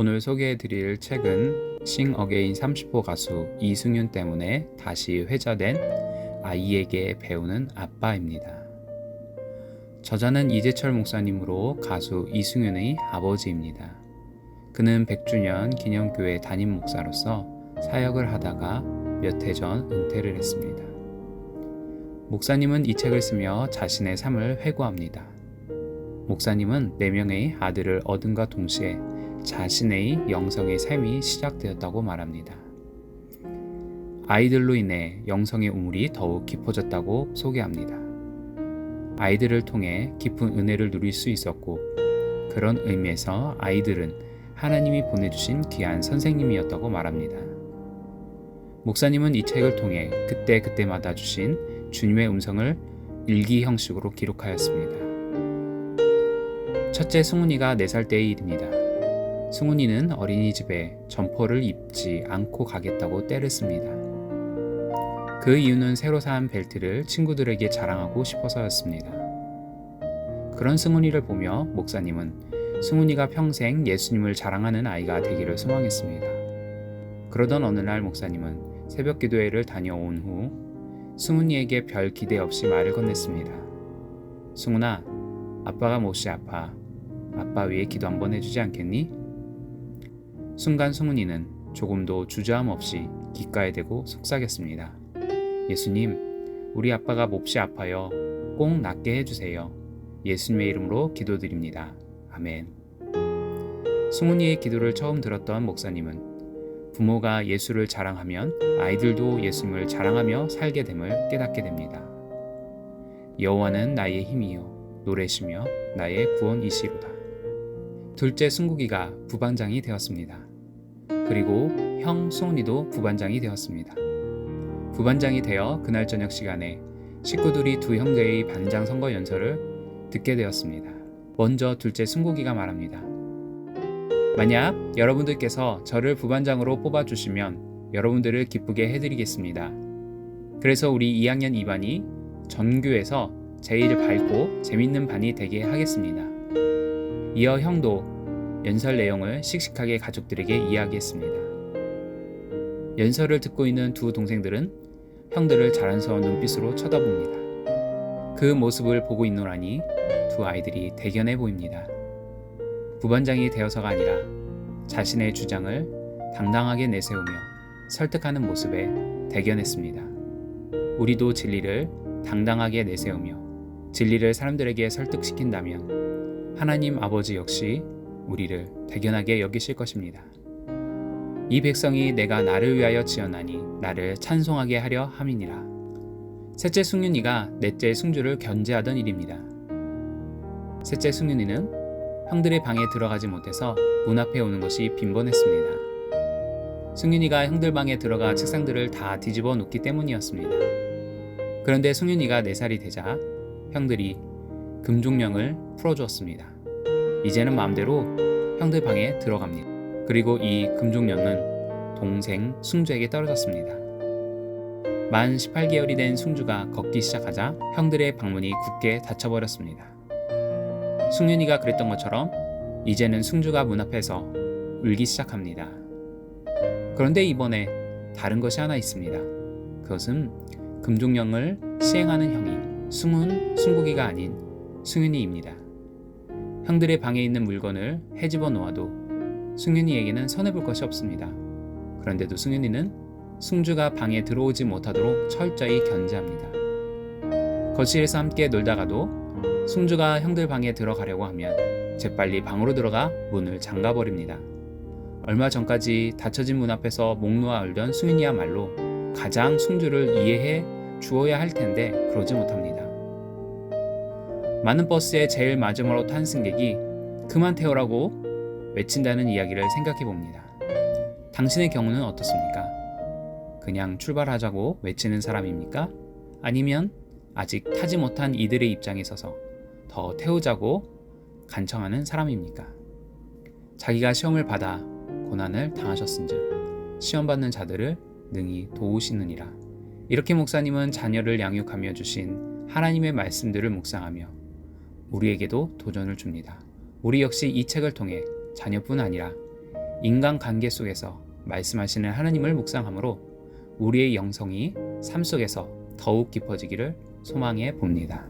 오늘 소개해드릴 책은 싱 어게인 30호 가수 이승윤 때문에 다시 회자된 아이에게 배우는 아빠입니다. 저자는 이재철 목사님으로 가수 이승윤의 아버지입니다. 그는 100주년 기념교회 담임 목사로서 사역을 하다가 몇 해 전 은퇴를 했습니다. 목사님은 이 책을 쓰며 자신의 삶을 회고합니다. 목사님은 4명의 아들을 얻음과 동시에 자신의 영성의 삶이 시작되었다고 말합니다. 아이들로 인해 영성의 우물이 더욱 깊어졌다고 소개합니다. 아이들을 통해 깊은 은혜를 누릴 수 있었고, 그런 의미에서 아이들은 하나님이 보내주신 귀한 선생님이었다고 말합니다. 목사님은 이 책을 통해 그때그때마다 주신 주님의 음성을 일기 형식으로 기록하였습니다. 첫째 승훈이가 4살 때의 일입니다. 승훈이는 어린이집에 점퍼를 입지 않고 가겠다고 떼를 씁니다. 그 이유는 새로 산 벨트를 친구들에게 자랑하고 싶어서였습니다. 그런 승훈이를 보며 목사님은 승훈이가 평생 예수님을 자랑하는 아이가 되기를 소망했습니다. 그러던 어느 날 목사님은 새벽 기도회를 다녀온 후 승훈이에게 별 기대 없이 말을 건넸습니다. 승훈아, 아빠가 몹시 아파. 아빠 위해 기도 한번 해주지 않겠니? 순간 승훈이는 조금도 주저함 없이 귓가에 대고 속삭였습니다. 예수님, 우리 아빠가 몹시 아파요. 꼭 낫게 해주세요. 예수님의 이름으로 기도드립니다. 아멘. 승훈이의 기도를 처음 들었던 목사님은 부모가 예수를 자랑하면 아이들도 예수님을 자랑하며 살게 됨을 깨닫게 됩니다. 여호와는 나의 힘이요 노래시며 나의 구원이시로다. 둘째 승국이가 부반장이 되었습니다. 그리고 형 승훈이도 부반장이 되었습니다. 부반장이 되어 그날 저녁 시간에 식구들이 두 형제의 반장 선거 연설을 듣게 되었습니다. 먼저 둘째 승국이가 말합니다. 만약 여러분들께서 저를 부반장으로 뽑아주시면 여러분들을 기쁘게 해드리겠습니다. 그래서 우리 2학년 2반이 전교에서 제일 밝고 재밌는 반이 되게 하겠습니다. 이어 형도 연설 내용을 씩씩하게 가족들에게 이야기했습니다. 연설을 듣고 있는 두 동생들은 형들을 자랑스러운 눈빛으로 쳐다봅니다. 그 모습을 보고 있노라니 두 아이들이 대견해 보입니다. 부반장이 되어서가 아니라 자신의 주장을 당당하게 내세우며 설득하는 모습에 대견했습니다. 우리도 진리를 당당하게 내세우며 진리를 사람들에게 설득시킨다면 하나님 아버지 역시 우리를 대견하게 여기실 것입니다. 이 백성이 내가 나를 위하여 지었나니 나를 찬송하게 하려 함이니라. 셋째 승윤이가 넷째 승주를 견제하던 일입니다. 셋째 승윤이는 형들의 방에 들어가지 못해서 문 앞에 오는 것이 빈번했습니다. 승윤이가 형들 방에 들어가 책상들을 다 뒤집어 놓기 때문이었습니다. 그런데 승윤이가 4살이 되자 형들이 금종령을 풀어주었습니다. 이제는 마음대로 형들 방에 들어갑니다. 그리고 이 금종령은 동생 승주에게 떨어졌습니다. 만 18개월이 된 승주가 걷기 시작하자 형들의 방문이 굳게 닫혀버렸습니다. 승윤이가 그랬던 것처럼 이제는 승주가 문 앞에서 울기 시작합니다. 그런데 이번에 다른 것이 하나 있습니다. 그것은 금종령을 시행하는 형이 승국이가 아닌 승윤이입니다. 형들의 방에 있는 물건을 헤집어 놓아도 승윤이에게는 손해볼 것이 없습니다. 그런데도 승윤이는 승주가 방에 들어오지 못하도록 철저히 견제합니다. 거실에서 함께 놀다가도 승주가 형들 방에 들어가려고 하면 재빨리 방으로 들어가 문을 잠가버립니다. 얼마 전까지 닫혀진 문 앞에서 목 놓아 울던 승윤이야말로 가장 승주를 이해해 주어야 할 텐데 그러지 못합니다. 많은 버스에 제일 마지막으로 탄 승객이 그만 태우라고 외친다는 이야기를 생각해 봅니다. 당신의 경우는 어떻습니까? 그냥 출발하자고 외치는 사람입니까? 아니면 아직 타지 못한 이들의 입장에 서서 더 태우자고 간청하는 사람입니까? 자기가 시험을 받아 고난을 당하셨은즉 시험 받는 자들을 능히 도우시느니라. 이렇게 목사님은 자녀를 양육하며 주신 하나님의 말씀들을 묵상하며 우리에게도 도전을 줍니다. 우리 역시 이 책을 통해 자녀뿐 아니라 인간관계 속에서 말씀하시는 하나님을 묵상함으로 우리의 영성이 삶 속에서 더욱 깊어지기를 소망해 봅니다.